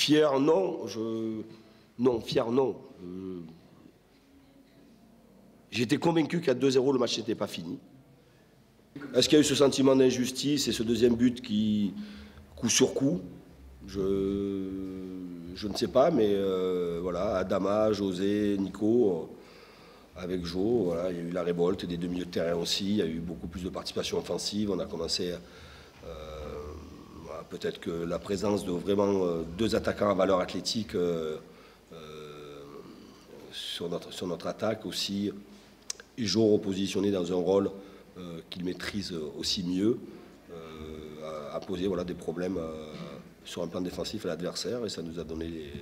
Fier, non. Non, fier, non. J'étais convaincu qu'à 2-0, le match n'était pas fini. Est-ce qu'il y a eu ce sentiment d'injustice et ce deuxième but qui, coup sur coup, je ne sais pas, mais voilà, Adama, José, Nico, avec Jo, voilà, il y a eu la révolte des deux milieux de terrain aussi, il y a eu beaucoup plus de participation offensive, on a commencé, voilà, peut-être que la présence de vraiment deux attaquants à valeur athlétique sur notre attaque aussi, et Jo repositionné dans un rôle qu'il maîtrise aussi mieux, a posé voilà, des problèmes sur un plan défensif à l'adversaire, et ça nous a donné les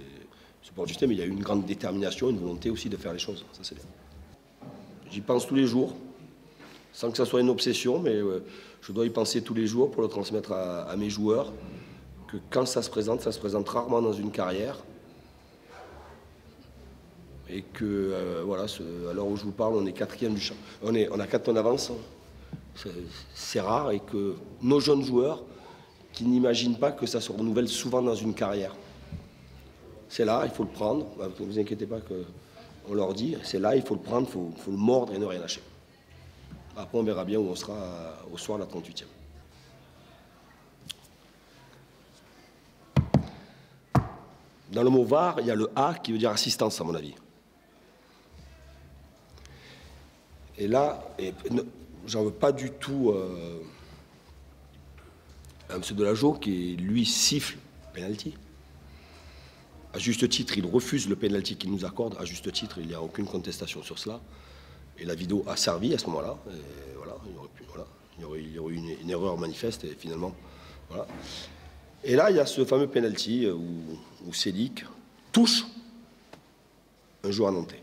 supports du système. Mais il y a eu une grande détermination, une volonté aussi de faire les choses, ça c'est bien. J'y pense tous les jours, sans que ça soit une obsession, mais je dois y penser tous les jours pour le transmettre à mes joueurs, que quand ça se présente rarement dans une carrière, et que voilà, à l'heure où je vous parle, on est 4e du champ. On a 4 points d'avance, c'est rare, et que nos jeunes joueurs qui n'imaginent pas que ça se renouvelle souvent dans une carrière. C'est là, il faut le prendre, ne vous inquiétez pas qu'on leur dit, c'est là, il faut le prendre, il faut le mordre et ne rien lâcher. Après, on verra bien où on sera au soir de la 38e. Dans le mot VAR, il y a le A qui veut dire assistance, à mon avis. Et là, j'en veux pas du tout à M. Delageau qui, lui, siffle penalty. À juste titre, il refuse le penalty qu'il nous accorde. À juste titre, il n'y a aucune contestation sur cela. Et la vidéo a servi à ce moment-là. Voilà, il y aurait eu une erreur manifeste et finalement, voilà. Et là, il y a ce fameux penalty où Selic touche un joueur nantais.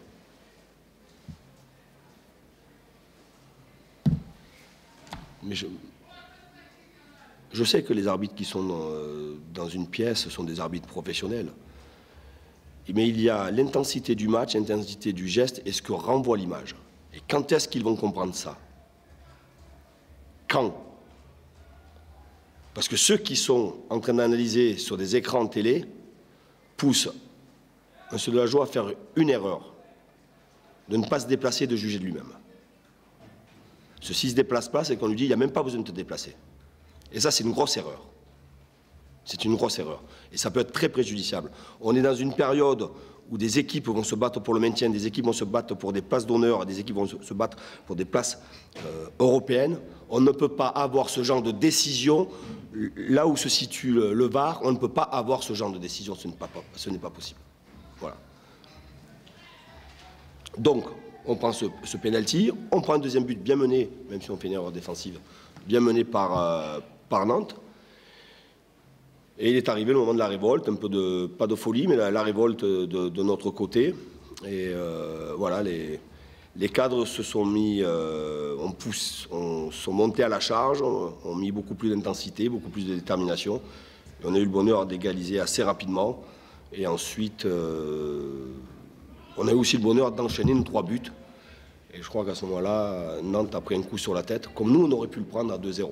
Mais je sais que les arbitres qui sont dans une pièce sont des arbitres professionnels. Mais il y a l'intensité du match, l'intensité du geste et ce que renvoie l'image. Et quand est-ce qu'ils vont comprendre ça? Quand? Parce que ceux qui sont en train d'analyser sur des écrans télé poussent M. Delageau à faire une erreur, de ne pas se déplacer, de juger de lui-même. S'il ne se déplace pas, c'est qu'on lui dit il n'y a même pas besoin de te déplacer. Et ça, c'est une grosse erreur. C'est une grosse erreur. Et ça peut être très préjudiciable. On est dans une période où des équipes vont se battre pour le maintien, des équipes vont se battre pour des places d'honneur, des équipes vont se battre pour des places européennes. On ne peut pas avoir ce genre de décision là où se situe le VAR. On ne peut pas avoir ce genre de décision. Ce n'est pas possible. Voilà. Donc, on prend ce penalty, on prend un deuxième but bien mené, même si on fait une erreur défensive, bien mené par Nantes. Et il est arrivé le moment de la révolte, un peu pas de folie, mais la révolte de notre côté. Et voilà, les cadres se sont mis, sont montés à la charge, ont mis beaucoup plus d'intensité, beaucoup plus de détermination. Et on a eu le bonheur d'égaliser assez rapidement. Et ensuite, on a eu aussi le bonheur d'enchaîner nos 3 buts. Et je crois qu'à ce moment-là, Nantes a pris un coup sur la tête, comme nous, on aurait pu le prendre à 2-0.